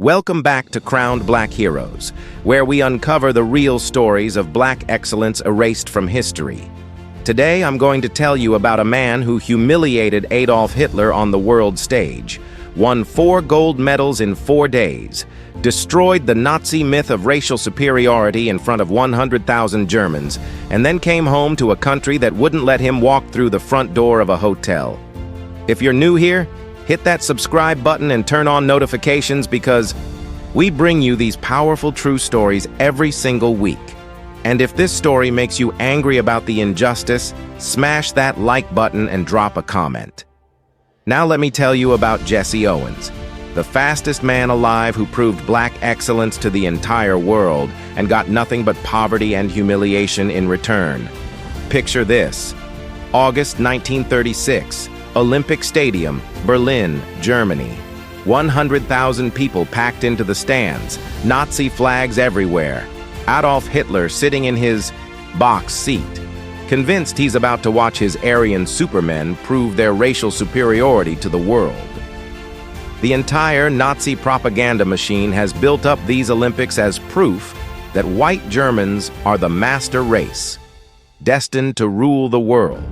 Welcome back to Crowned Black Heroes, where we uncover the real stories of black excellence erased from history. Today, I'm going to tell you about a man who humiliated Adolf Hitler on the world stage, won 4 gold medals in 4 days, destroyed the Nazi myth of racial superiority in front of 100,000 Germans, and then came home to a country that wouldn't let him walk through the front door of a hotel. If you're new here, hit that subscribe button and turn on notifications because we bring you these powerful true stories every single week. And if this story makes you angry about the injustice, smash that like button and drop a comment. Now let me tell you about Jesse Owens, the fastest man alive who proved black excellence to the entire world and got nothing but poverty and humiliation in return. Picture this: August 1936. Olympic Stadium, Berlin, Germany. 100,000 people packed into the stands, Nazi flags everywhere. Adolf Hitler sitting in his box seat, convinced he's about to watch his Aryan supermen prove their racial superiority to the world. The entire Nazi propaganda machine has built up these Olympics as proof that white Germans are the master race, destined to rule the world.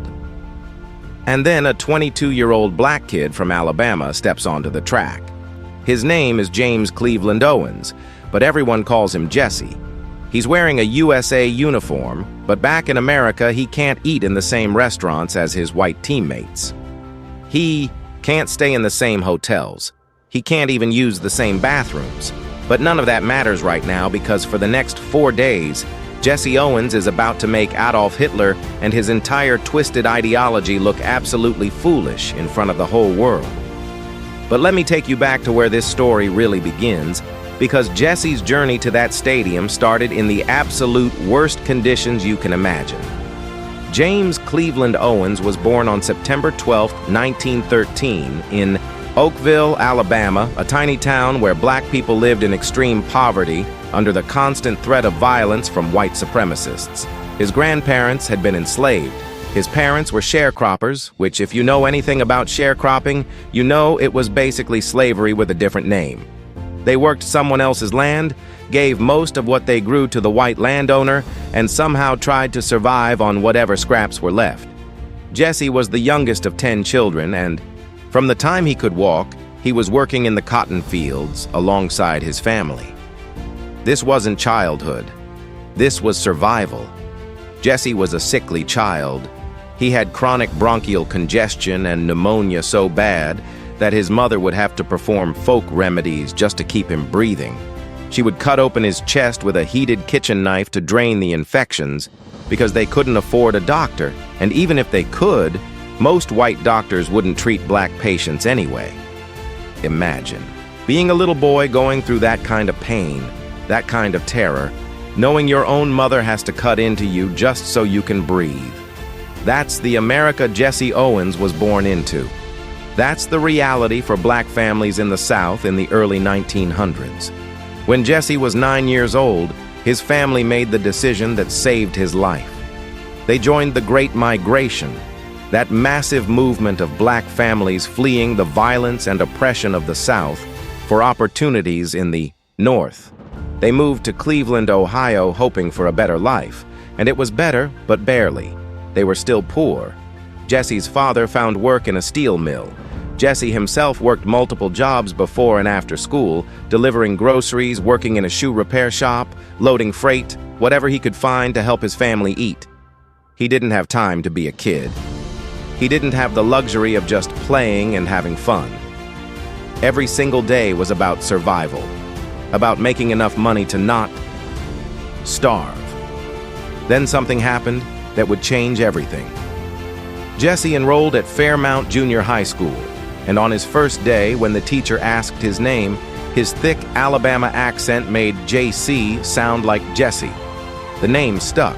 And then a 22-year-old black kid from Alabama steps onto the track. His name is James Cleveland Owens, but everyone calls him Jesse. He's wearing a USA uniform, but back in America he can't eat in the same restaurants as his white teammates. He can't stay in the same hotels. He can't even use the same bathrooms. But none of that matters right now because for the next 4 days, Jesse Owens is about to make Adolf Hitler and his entire twisted ideology look absolutely foolish in front of the whole world. But let me take you back to where this story really begins, because Jesse's journey to that stadium started in the absolute worst conditions you can imagine. James Cleveland Owens was born on September 12, 1913, in Oakville, Alabama, a tiny town where black people lived in extreme poverty under the constant threat of violence from white supremacists. His grandparents had been enslaved. His parents were sharecroppers, which, if you know anything about sharecropping, you know it was basically slavery with a different name. They worked someone else's land, gave most of what they grew to the white landowner, and somehow tried to survive on whatever scraps were left. Jesse was the youngest of 10 children, and from the time he could walk, he was working in the cotton fields alongside his family. This wasn't childhood. This was survival. Jesse was a sickly child. He had chronic bronchial congestion and pneumonia so bad that his mother would have to perform folk remedies just to keep him breathing. She would cut open his chest with a heated kitchen knife to drain the infections because they couldn't afford a doctor, and even if they could, most white doctors wouldn't treat black patients anyway. Imagine being a little boy going through that kind of pain, that kind of terror, knowing your own mother has to cut into you just so you can breathe. That's the America Jesse Owens was born into. That's the reality for black families in the South in the early 1900s. When Jesse was 9 years old, his family made the decision that saved his life. They joined the Great Migration, that massive movement of black families fleeing the violence and oppression of the South for opportunities in the North. They moved to Cleveland, Ohio, hoping for a better life, and it was better, but barely. They were still poor. Jesse's father found work in a steel mill. Jesse himself worked multiple jobs before and after school, delivering groceries, working in a shoe repair shop, loading freight, whatever he could find to help his family eat. He didn't have time to be a kid. He didn't have the luxury of just playing and having fun. Every single day was about survival, about making enough money to not starve. Then something happened that would change everything. Jesse enrolled at Fairmount Junior High School, and on his first day, when the teacher asked his name, his thick Alabama accent made JC sound like Jesse. The name stuck,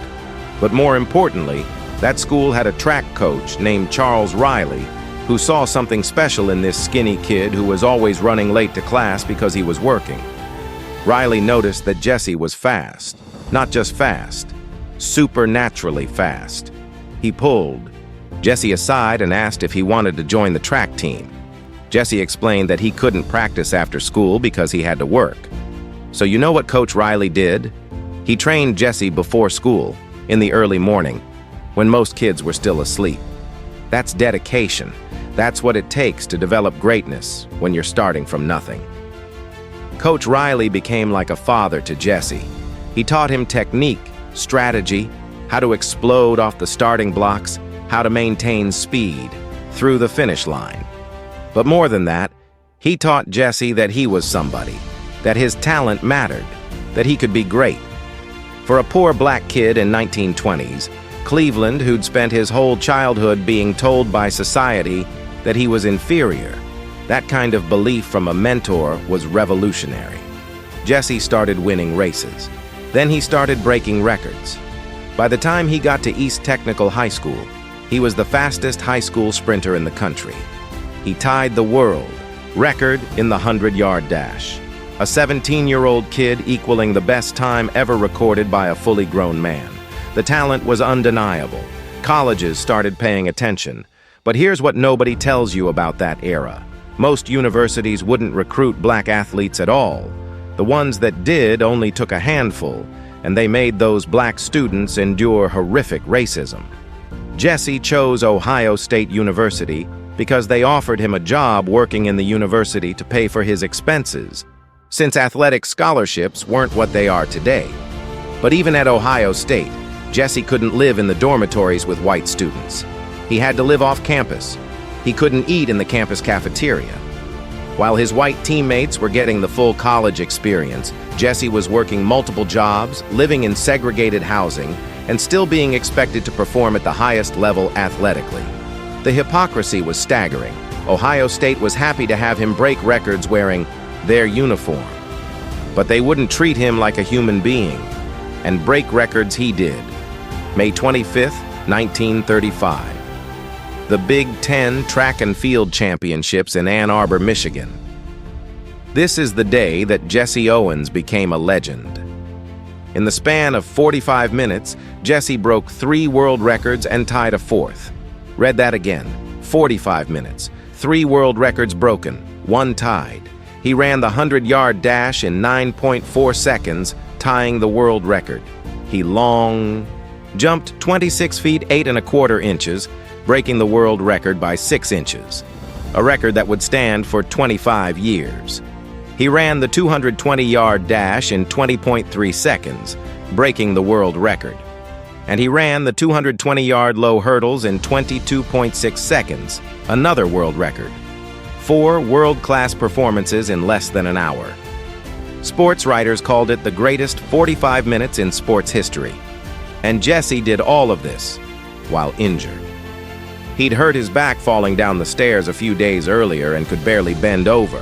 but more importantly, that school had a track coach named Charles Riley, who saw something special in this skinny kid who was always running late to class because he was working. Riley noticed that Jesse was fast. Not just fast, supernaturally fast. He pulled Jesse aside and asked if he wanted to join the track team. Jesse explained that he couldn't practice after school because he had to work. So you know what Coach Riley did? He trained Jesse before school, in the early morning, when most kids were still asleep. That's dedication. That's what it takes to develop greatness when you're starting from nothing. Coach Riley became like a father to Jesse. He taught him technique, strategy, how to explode off the starting blocks, how to maintain speed through the finish line. But more than that, he taught Jesse that he was somebody, that his talent mattered, that he could be great. For a poor black kid in 1920s, Cleveland, who'd spent his whole childhood being told by society that he was inferior, that kind of belief from a mentor was revolutionary. Jesse started winning races. Then he started breaking records. By the time he got to East Technical High School, he was the fastest high school sprinter in the country. He tied the world record in the 100-yard dash, a 17-year-old kid equaling the best time ever recorded by a fully grown man. The talent was undeniable. Colleges started paying attention. But here's what nobody tells you about that era. Most universities wouldn't recruit black athletes at all. The ones that did only took a handful, and they made those black students endure horrific racism. Jesse chose Ohio State University because they offered him a job working in the university to pay for his expenses, since athletic scholarships weren't what they are today. But even at Ohio State, Jesse couldn't live in the dormitories with white students. He had to live off campus. He couldn't eat in the campus cafeteria. While his white teammates were getting the full college experience, Jesse was working multiple jobs, living in segregated housing, and still being expected to perform at the highest level athletically. The hypocrisy was staggering. Ohio State was happy to have him break records wearing their uniform. But they wouldn't treat him like a human being, and break records he did. May 25th, 1935. The Big Ten Track and Field Championships in Ann Arbor, Michigan. This is the day that Jesse Owens became a legend. In the span of 45 minutes, Jesse broke 3 world records and tied a 4th. Read that again. 45 minutes, 3 world records broken, 1 tied. He ran the 100-yard dash in 9.4 seconds, tying the world record. He jumped 26 feet 8 1/4 inches, breaking the world record by 6 inches, a record that would stand for 25 years. He ran the 220-yard dash in 20.3 seconds, breaking the world record. And he ran the 220-yard low hurdles in 22.6 seconds, another world record. 4 world-class performances in less than an hour. Sports writers called it the greatest 45 minutes in sports history. And Jesse did all of this while injured. He'd hurt his back falling down the stairs a few days earlier and could barely bend over.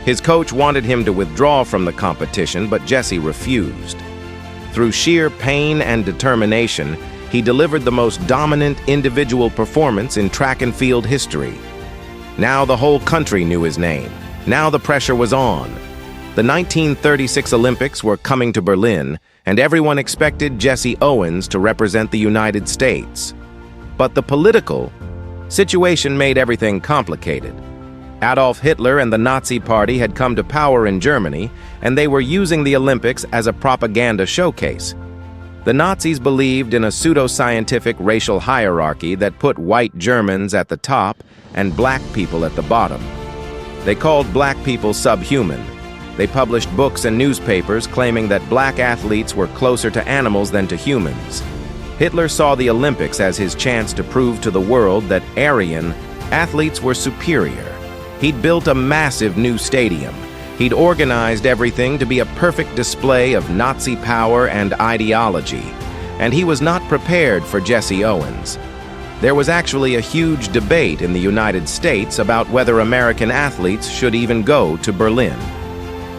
His coach wanted him to withdraw from the competition, but Jesse refused. Through sheer pain and determination, he delivered the most dominant individual performance in track and field history. Now the whole country knew his name. Now the pressure was on. The 1936 Olympics were coming to Berlin, and everyone expected Jesse Owens to represent the United States. But the political situation made everything complicated. Adolf Hitler and the Nazi Party had come to power in Germany, and they were using the Olympics as a propaganda showcase. The Nazis believed in a pseudo-scientific racial hierarchy that put white Germans at the top and black people at the bottom. They called black people subhuman. They published books and newspapers claiming that black athletes were closer to animals than to humans. Hitler saw the Olympics as his chance to prove to the world that Aryan athletes were superior. He'd built a massive new stadium. He'd organized everything to be a perfect display of Nazi power and ideology. And he was not prepared for Jesse Owens. There was actually a huge debate in the United States about whether American athletes should even go to Berlin.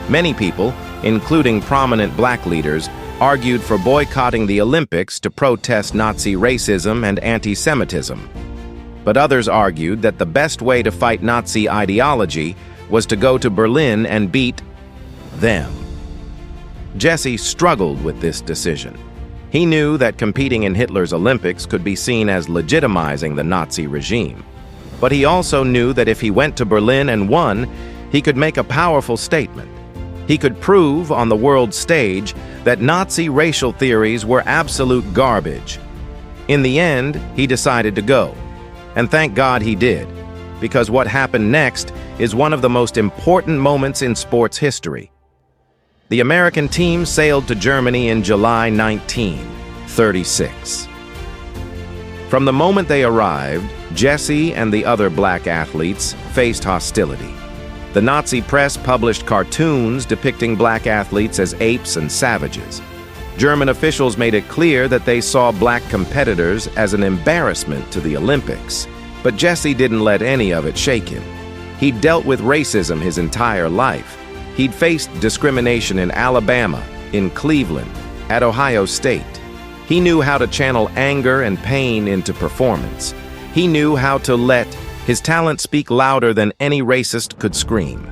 Many people, including prominent black leaders, argued for boycotting the Olympics to protest Nazi racism and anti-Semitism. But others argued that the best way to fight Nazi ideology was to go to Berlin and beat them. Jesse struggled with this decision. He knew that competing in Hitler's Olympics could be seen as legitimizing the Nazi regime. But he also knew that if he went to Berlin and won, he could make a powerful statement. He could prove on the world stage that Nazi racial theories were absolute garbage. In the end, he decided to go. And thank God he did, because what happened next is one of the most important moments in sports history. The American team sailed to Germany in July 1936. From the moment they arrived, Jesse and the other black athletes faced hostility. The Nazi press published cartoons depicting black athletes as apes and savages. German officials made it clear that they saw black competitors as an embarrassment to the Olympics. But Jesse didn't let any of it shake him. He'd dealt with racism his entire life. He'd faced discrimination in Alabama, in Cleveland, at Ohio State. He knew how to channel anger and pain into performance. He knew how to let his talent speak louder than any racist could scream.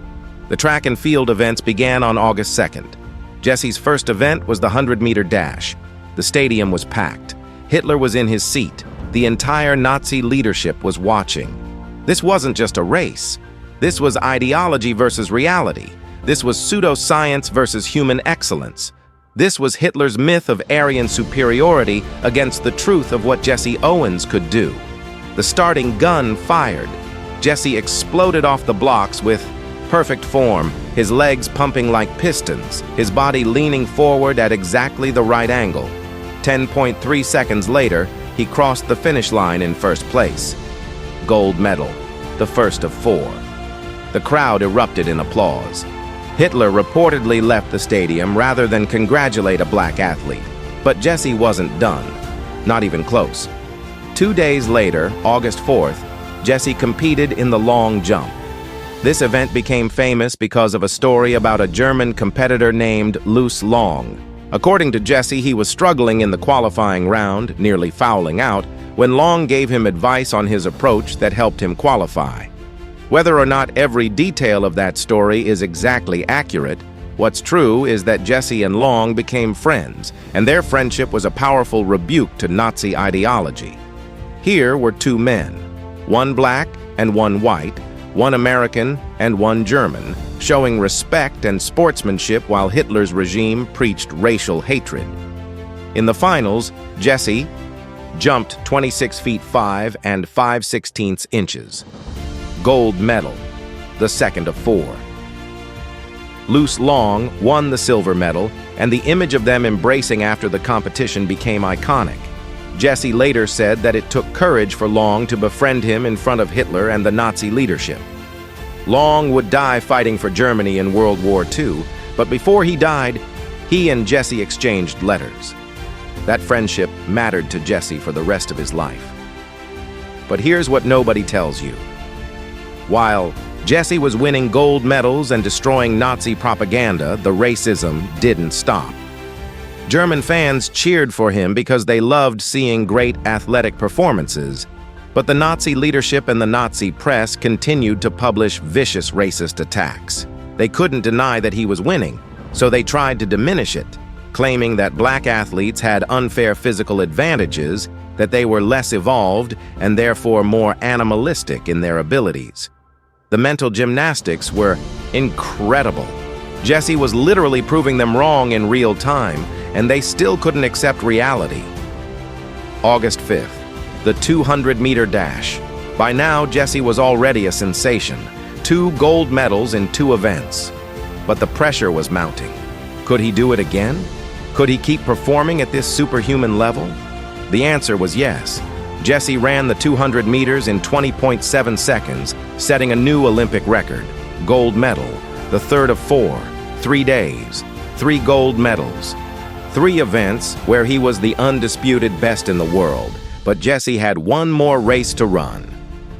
The track and field events began on August 2nd. Jesse's first event was the 100-meter dash. The stadium was packed. Hitler was in his seat. The entire Nazi leadership was watching. This wasn't just a race. This was ideology versus reality. This was pseudoscience versus human excellence. This was Hitler's myth of Aryan superiority against the truth of what Jesse Owens could do. The starting gun fired. Jesse exploded off the blocks with perfect form, his legs pumping like pistons, his body leaning forward at exactly the right angle. 10.3 seconds later, he crossed the finish line in first place. Gold medal, the first of 4. The crowd erupted in applause. Hitler reportedly left the stadium rather than congratulate a black athlete. But Jesse wasn't done. Not even close. 2 days later, August 4th, Jesse competed in the long jump. This event became famous because of a story about a German competitor named Louis Long. According to Jesse, he was struggling in the qualifying round, nearly fouling out, when Long gave him advice on his approach that helped him qualify. Whether or not every detail of that story is exactly accurate, what's true is that Jesse and Long became friends, and their friendship was a powerful rebuke to Nazi ideology. Here were 2 men, one black and one white, one American and one German, showing respect and sportsmanship while Hitler's regime preached racial hatred. In the finals, Jesse jumped 26 feet 5 and 5/16 inches. Gold medal, the second of 4. Louis Long won the silver medal, and the image of them embracing after the competition became iconic. Jesse later said that it took courage for Long to befriend him in front of Hitler and the Nazi leadership. Long would die fighting for Germany in World War II, but before he died, he and Jesse exchanged letters. That friendship mattered to Jesse for the rest of his life. But here's what nobody tells you. While Jesse was winning gold medals and destroying Nazi propaganda, the racism didn't stop. German fans cheered for him because they loved seeing great athletic performances, but the Nazi leadership and the Nazi press continued to publish vicious racist attacks. They couldn't deny that he was winning, so they tried to diminish it, claiming that black athletes had unfair physical advantages, that they were less evolved and therefore more animalistic in their abilities. The mental gymnastics were incredible. Jesse was literally proving them wrong in real time, and they still couldn't accept reality. August 5th, the 200-meter dash. By now, Jesse was already a sensation. 2 gold medals in 2 events. But the pressure was mounting. Could he do it again? Could he keep performing at this superhuman level? The answer was yes. Jesse ran the 200 meters in 20.7 seconds, setting a new Olympic record. Gold medal, the third of 4, 3 days, 3 gold medals. 3 events where he was the undisputed best in the world, but Jesse had one more race to run.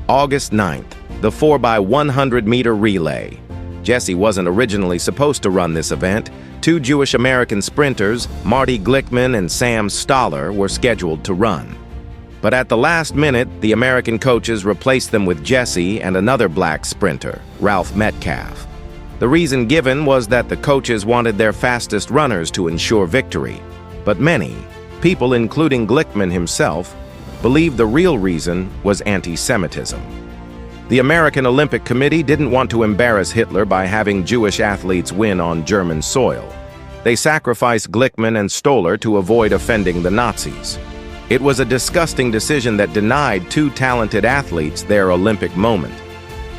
August 9th, the 4x100-meter relay. Jesse wasn't originally supposed to run this event. 2 Jewish-American sprinters, Marty Glickman and Sam Stoller, were scheduled to run. But at the last minute, the American coaches replaced them with Jesse and another black sprinter, Ralph Metcalf. The reason given was that the coaches wanted their fastest runners to ensure victory. But many, people including Glickman himself, believed the real reason was anti-Semitism. The American Olympic Committee didn't want to embarrass Hitler by having Jewish athletes win on German soil. They sacrificed Glickman and Stoller to avoid offending the Nazis. It was a disgusting decision that denied two talented athletes their Olympic moment.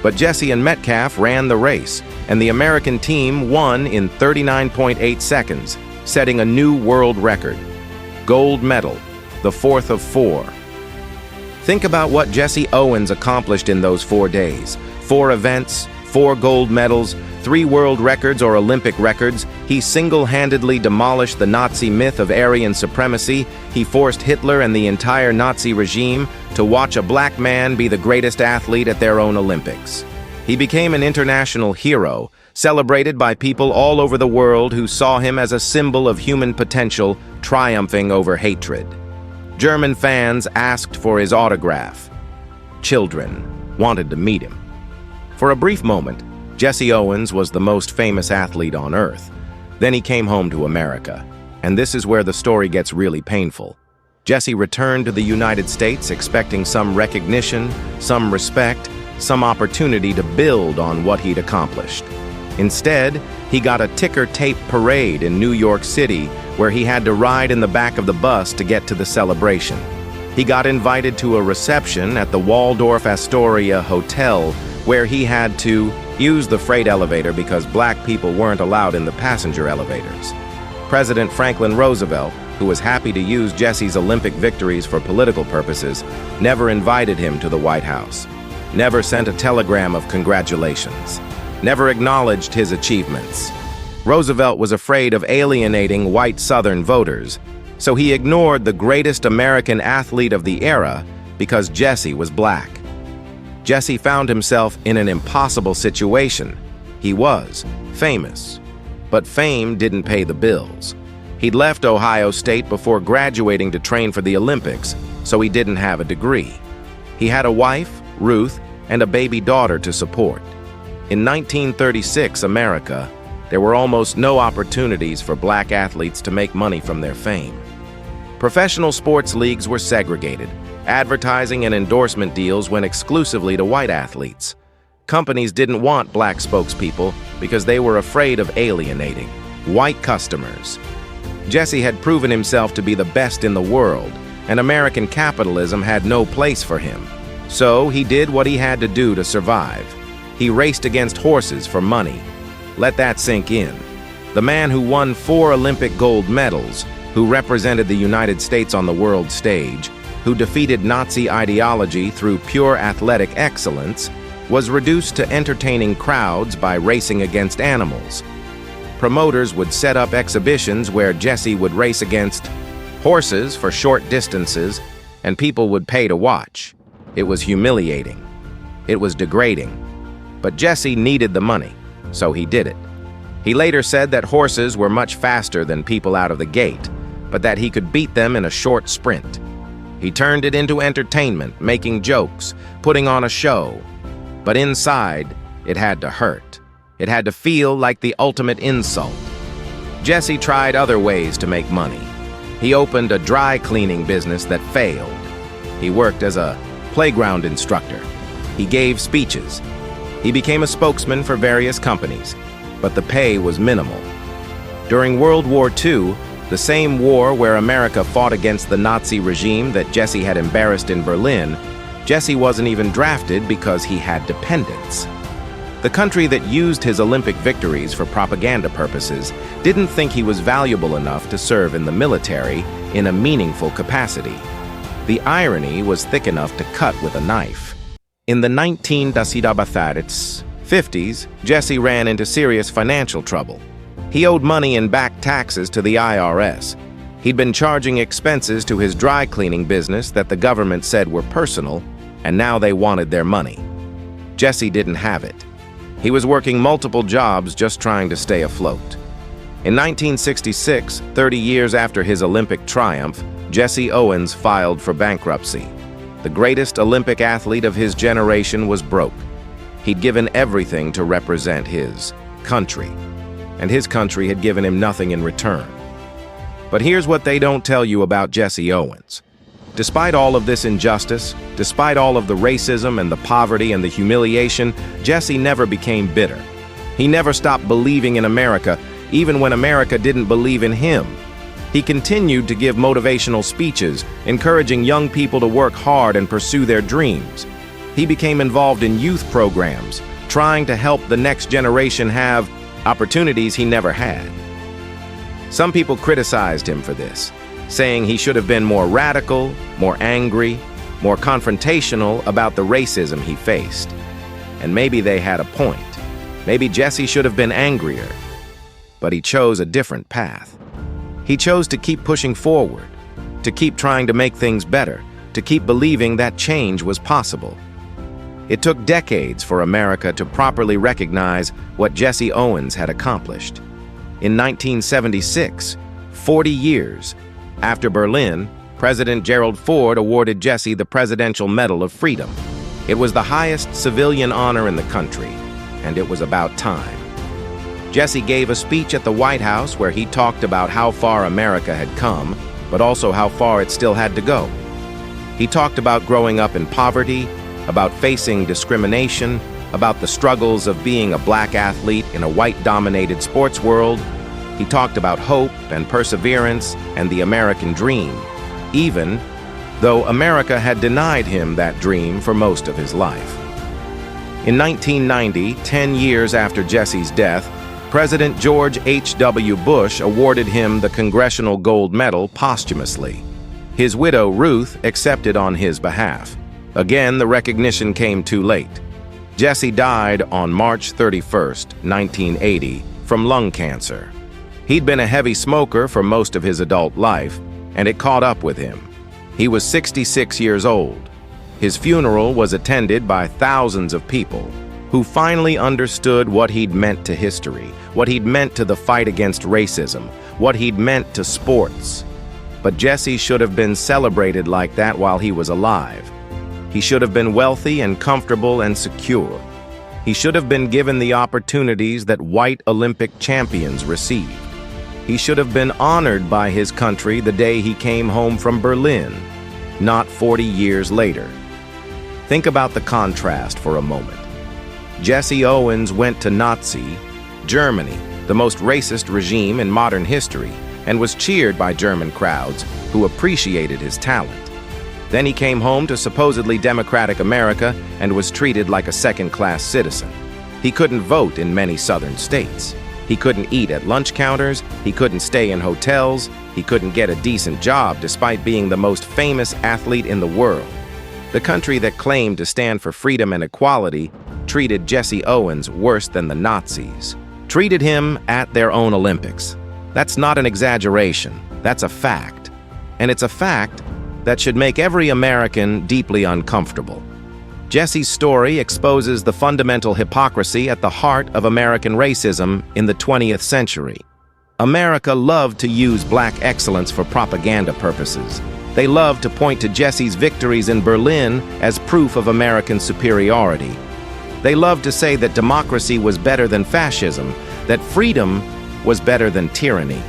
But Jesse and Metcalf ran the race, and the American team won in 39.8 seconds, setting a new world record. Gold medal, the fourth of four. Think about what Jesse Owens accomplished in those 4 days. 4 events, 4 gold medals, 3 world records or Olympic records. He single-handedly demolished the Nazi myth of Aryan supremacy. He forced Hitler and the entire Nazi regime to watch a black man be the greatest athlete at their own Olympics. He became an international hero, celebrated by people all over the world who saw him as a symbol of human potential triumphing over hatred. German fans asked for his autograph. Children wanted to meet him. For a brief moment, Jesse Owens was the most famous athlete on Earth. Then he came home to America, and this is where the story gets really painful. Jesse returned to the United States expecting some recognition, some respect, some opportunity to build on what he'd accomplished. Instead, he got a ticker tape parade in New York City where he had to ride in the back of the bus to get to the celebration. He got invited to a reception at the Waldorf Astoria Hotel where he had to use the freight elevator because black people weren't allowed in the passenger elevators. President Franklin Roosevelt, who was happy to use Jesse's Olympic victories for political purposes, never invited him to the White House, never sent a telegram of congratulations, never acknowledged his achievements. Roosevelt was afraid of alienating white Southern voters, so he ignored the greatest American athlete of the era because Jesse was black. Jesse found himself in an impossible situation. He was famous, but fame didn't pay the bills. He'd left Ohio State before graduating to train for the Olympics, so he didn't have a degree. He had a wife, Ruth, and a baby daughter to support. In 1936 America, there were almost no opportunities for black athletes to make money from their fame. Professional sports leagues were segregated. Advertising and endorsement deals went exclusively to white athletes. Companies didn't want black spokespeople because they were afraid of alienating white customers. Jesse had proven himself to be the best in the world, and American capitalism had no place for him. So he did what he had to do to survive. He raced against horses for money. Let that sink in. The man who won 4 Olympic gold medals, who represented the United States on the world stage, who defeated Nazi ideology through pure athletic excellence, was reduced to entertaining crowds by racing against animals. Promoters would set up exhibitions where Jesse would race against horses for short distances, and people would pay to watch. It was humiliating. It was degrading. But Jesse needed the money, so he did it. He later said that horses were much faster than people out of the gate, but that he could beat them in a short sprint. He turned it into entertainment, making jokes, putting on a show. But inside, it had to hurt. It had to feel like the ultimate insult. Jesse tried other ways to make money. He opened a dry cleaning business that failed. He worked as a playground instructor. He gave speeches. He became a spokesman for various companies, but the pay was minimal. During World War II, the same war where America fought against the Nazi regime that Jesse had embarrassed in Berlin, Jesse wasn't even drafted because he had dependents. The country that used his Olympic victories for propaganda purposes didn't think he was valuable enough to serve in the military in a meaningful capacity. The irony was thick enough to cut with a knife. In the 1950s, Jesse ran into serious financial trouble. He owed money in back taxes to the IRS. He'd been charging expenses to his dry cleaning business that the government said were personal, and now they wanted their money. Jesse didn't have it. He was working multiple jobs just trying to stay afloat. In 1966, 30 years after his Olympic triumph, Jesse Owens filed for bankruptcy. The greatest Olympic athlete of his generation was broke. He'd given everything to represent his country, and his country had given him nothing in return. But here's what they don't tell you about Jesse Owens. Despite all of this injustice, despite all of the racism and the poverty and the humiliation, Jesse never became bitter. He never stopped believing in America, even when America didn't believe in him. He continued to give motivational speeches, encouraging young people to work hard and pursue their dreams. He became involved in youth programs, trying to help the next generation have opportunities he never had. Some people criticized him for this, saying he should have been more radical, more angry, more confrontational about the racism he faced. And maybe they had a point. Maybe Jesse should have been angrier. But he chose a different path. He chose to keep pushing forward, to keep trying to make things better, to keep believing that change was possible. It took decades for America to properly recognize what Jesse Owens had accomplished. In 1976, 40 years after Berlin, President Gerald Ford awarded Jesse the Presidential Medal of Freedom. It was the highest civilian honor in the country, and it was about time. Jesse gave a speech at the White House where he talked about how far America had come, but also how far it still had to go. He talked about growing up in poverty, about facing discrimination, about the struggles of being a black athlete in a white-dominated sports world. He talked about hope and perseverance and the American dream, even though America had denied him that dream for most of his life. In 1990, 10 years after Jesse's death, President George H.W. Bush awarded him the Congressional Gold Medal posthumously. His widow, Ruth, accepted on his behalf. Again, the recognition came too late. Jesse died on March 31, 1980, from lung cancer. He'd been a heavy smoker for most of his adult life, and it caught up with him. He was 66 years old. His funeral was attended by thousands of people who finally understood what he'd meant to history, what he'd meant to the fight against racism, what he'd meant to sports. But Jesse should have been celebrated like that while he was alive. He should have been wealthy and comfortable and secure. He should have been given the opportunities that white Olympic champions received. He should have been honored by his country the day he came home from Berlin, not 40 years later. Think about the contrast for a moment. Jesse Owens went to Nazi Germany, the most racist regime in modern history, and was cheered by German crowds who appreciated his talent. Then he came home to supposedly democratic America and was treated like a second-class citizen. He couldn't vote in many southern states. He couldn't eat at lunch counters, he couldn't stay in hotels, he couldn't get a decent job despite being the most famous athlete in the world. The country that claimed to stand for freedom and equality treated Jesse Owens worse than the Nazis. Treated him at their own Olympics. That's not an exaggeration, that's a fact. And it's a fact that should make every American deeply uncomfortable. Jesse's story exposes the fundamental hypocrisy at the heart of American racism in the 20th century. America loved to use black excellence for propaganda purposes. They loved to point to Jesse's victories in Berlin as proof of American superiority. They loved to say that democracy was better than fascism, that freedom was better than tyranny.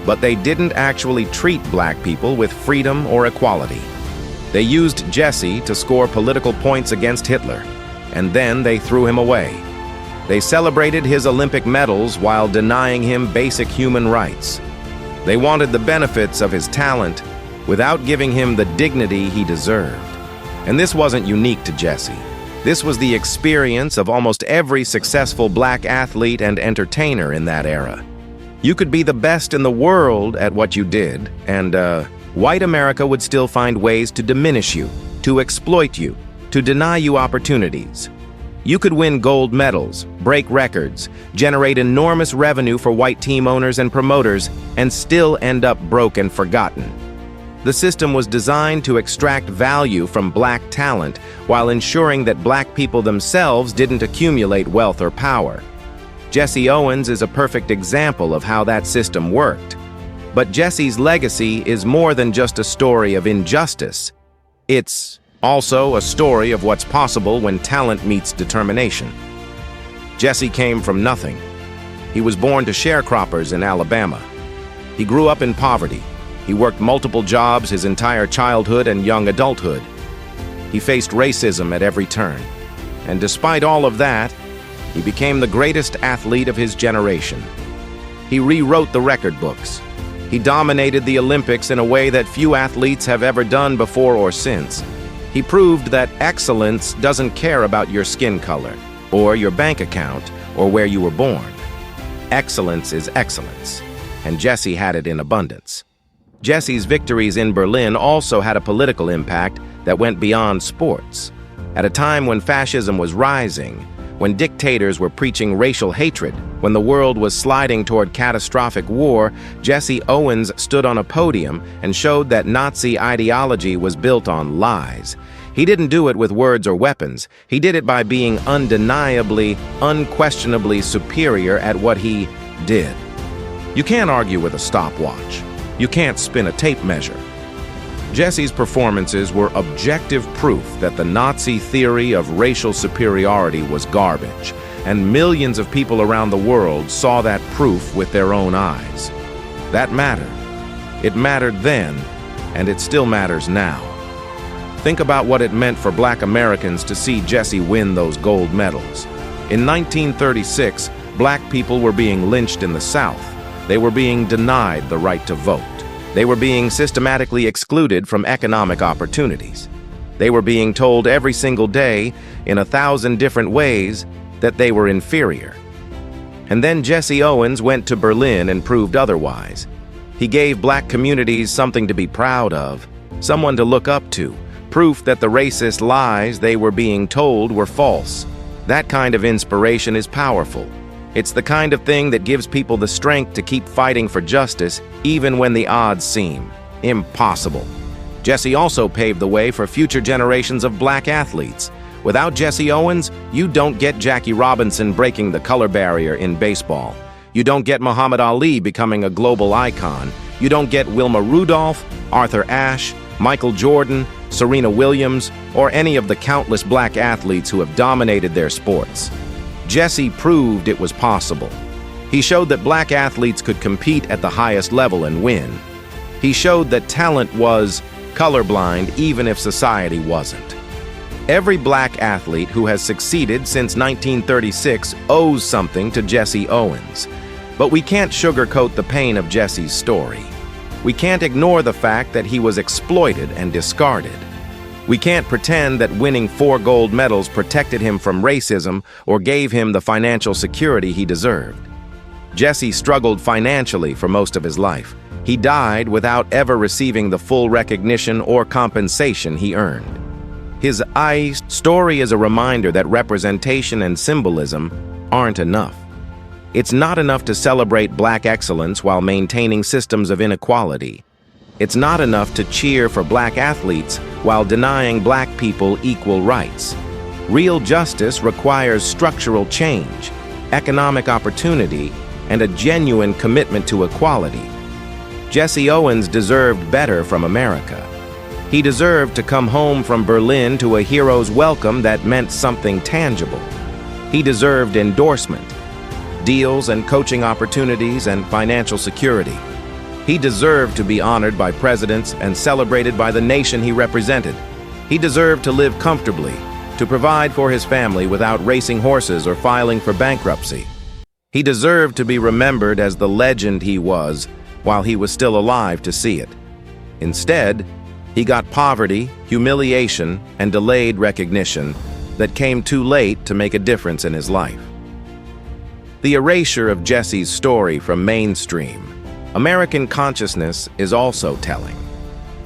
But they didn't actually treat black people with freedom or equality. They used Jesse to score political points against Hitler, and then they threw him away. They celebrated his Olympic medals while denying him basic human rights. They wanted the benefits of his talent without giving him the dignity he deserved. And this wasn't unique to Jesse. This was the experience of almost every successful black athlete and entertainer in that era. You could be the best in the world at what you did, and white America would still find ways to diminish you, to exploit you, to deny you opportunities. You could win gold medals, break records, generate enormous revenue for white team owners and promoters, and still end up broke and forgotten. The system was designed to extract value from black talent while ensuring that black people themselves didn't accumulate wealth or power. Jesse Owens is a perfect example of how that system worked. But Jesse's legacy is more than just a story of injustice. It's also a story of what's possible when talent meets determination. Jesse came from nothing. He was born to sharecroppers in Alabama. He grew up in poverty. He worked multiple jobs his entire childhood and young adulthood. He faced racism at every turn. And despite all of that, he became the greatest athlete of his generation. He rewrote the record books. He dominated the Olympics in a way that few athletes have ever done before or since. He proved that excellence doesn't care about your skin color, or your bank account, or where you were born. Excellence is excellence, and Jesse had it in abundance. Jesse's victories in Berlin also had a political impact that went beyond sports. At a time when fascism was rising, when dictators were preaching racial hatred, when the world was sliding toward catastrophic war, Jesse Owens stood on a podium and showed that Nazi ideology was built on lies. He didn't do it with words or weapons. He did it by being undeniably, unquestionably superior at what he did. You can't argue with a stopwatch. You can't spin a tape measure. Jesse's performances were objective proof that the Nazi theory of racial superiority was garbage, and millions of people around the world saw that proof with their own eyes. That mattered. It mattered then, and it still matters now. Think about what it meant for Black Americans to see Jesse win those gold medals. In 1936, Black people were being lynched in the South. They were being denied the right to vote. They were being systematically excluded from economic opportunities. They were being told every single day, in 1,000 different ways, that they were inferior. And then Jesse Owens went to Berlin and proved otherwise. He gave Black communities something to be proud of, someone to look up to, proof that the racist lies they were being told were false. That kind of inspiration is powerful. It's the kind of thing that gives people the strength to keep fighting for justice, even when the odds seem impossible. Jesse also paved the way for future generations of Black athletes. Without Jesse Owens, you don't get Jackie Robinson breaking the color barrier in baseball. You don't get Muhammad Ali becoming a global icon. You don't get Wilma Rudolph, Arthur Ashe, Michael Jordan, Serena Williams, or any of the countless Black athletes who have dominated their sports. Jesse proved it was possible. He showed that Black athletes could compete at the highest level and win. He showed that talent was colorblind even if society wasn't. Every Black athlete who has succeeded since 1936 owes something to Jesse Owens. But we can't sugarcoat the pain of Jesse's story. We can't ignore the fact that he was exploited and discarded. We can't pretend that winning 4 gold medals protected him from racism or gave him the financial security he deserved. Jesse struggled financially for most of his life. He died without ever receiving the full recognition or compensation he earned. His story is a reminder that representation and symbolism aren't enough. It's not enough to celebrate Black excellence while maintaining systems of inequality. It's not enough to cheer for Black athletes while denying Black people equal rights. Real justice requires structural change, economic opportunity, and a genuine commitment to equality. Jesse Owens deserved better from America. He deserved to come home from Berlin to a hero's welcome that meant something tangible. He deserved endorsement, deals and coaching opportunities, and financial security. He deserved to be honored by presidents and celebrated by the nation he represented. He deserved to live comfortably, to provide for his family without racing horses or filing for bankruptcy. He deserved to be remembered as the legend he was while he was still alive to see it. Instead, he got poverty, humiliation, and delayed recognition that came too late to make a difference in his life. The erasure of Jesse's story from mainstream American consciousness is also telling.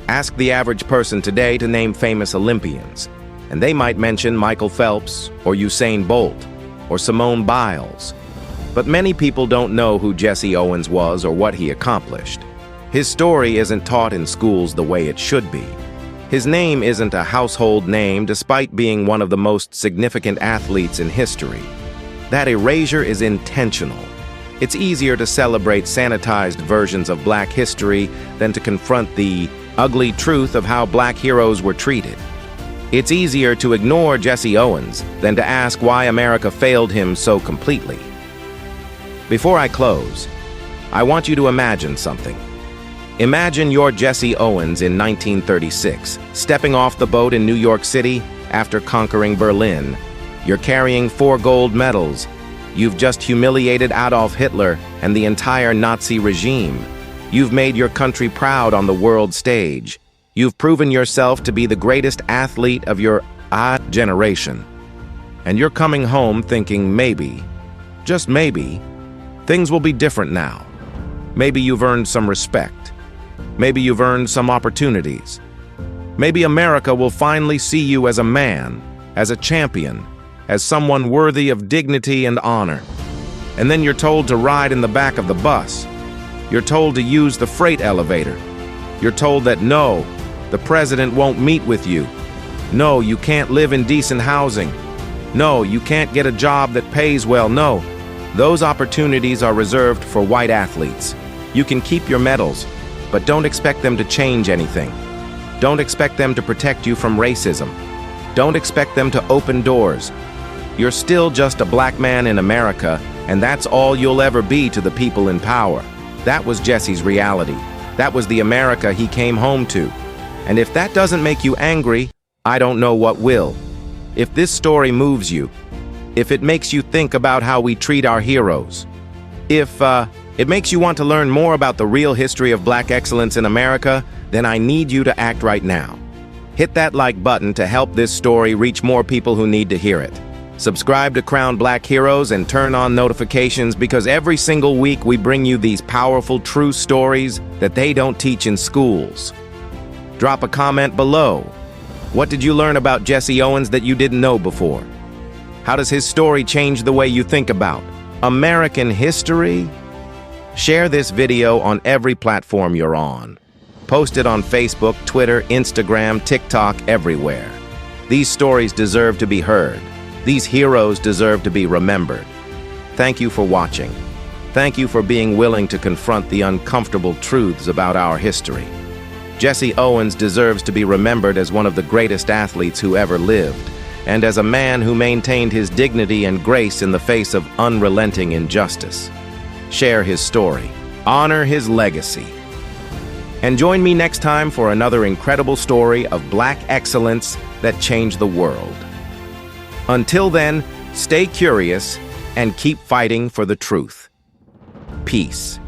Ask the average person today to name famous Olympians, and they might mention Michael Phelps or Usain Bolt or Simone Biles. But many people don't know who Jesse Owens was or what he accomplished. His story isn't taught in schools the way it should be. His name isn't a household name despite being one of the most significant athletes in history. That erasure is intentional. It's easier to celebrate sanitized versions of Black history than to confront the ugly truth of how Black heroes were treated. It's easier to ignore Jesse Owens than to ask why America failed him so completely. Before I close, I want you to imagine something. Imagine you're Jesse Owens in 1936, stepping off the boat in New York City after conquering Berlin. You're carrying 4 gold medals. You've just humiliated Adolf Hitler and the entire Nazi regime. You've made your country proud on the world stage. You've proven yourself to be the greatest athlete of your generation. And you're coming home thinking maybe, just maybe, things will be different now. Maybe you've earned some respect. Maybe you've earned some opportunities. Maybe America will finally see you as a man, as a champion, as someone worthy of dignity and honor. And then you're told to ride in the back of the bus. You're told to use the freight elevator. You're told that no, the president won't meet with you. No, you can't live in decent housing. No, you can't get a job that pays well. No, those opportunities are reserved for white athletes. You can keep your medals, but don't expect them to change anything. Don't expect them to protect you from racism. Don't expect them to open doors. You're still just a black man in America, and that's all you'll ever be to the people in power. That was Jesse's reality. That was the America he came home to. And if that doesn't make you angry, I don't know what will. If this story moves you, if it makes you think about how we treat our heroes, if it makes you want to learn more about the real history of black excellence in America, then I need you to act right now. Hit that like button to help this story reach more people who need to hear it. Subscribe to Crown Black Heroes and turn on notifications, because every single week we bring you these powerful, true stories that they don't teach in schools. Drop a comment below. What did you learn about Jesse Owens that you didn't know before? How does his story change the way you think about American history? Share this video on every platform you're on. Post it on Facebook, Twitter, Instagram, TikTok, everywhere. These stories deserve to be heard. These heroes deserve to be remembered. Thank you for watching. Thank you for being willing to confront the uncomfortable truths about our history. Jesse Owens deserves to be remembered as one of the greatest athletes who ever lived, and as a man who maintained his dignity and grace in the face of unrelenting injustice. Share his story. Honor his legacy. And join me next time for another incredible story of black excellence that changed the world. Until then, stay curious and keep fighting for the truth. Peace.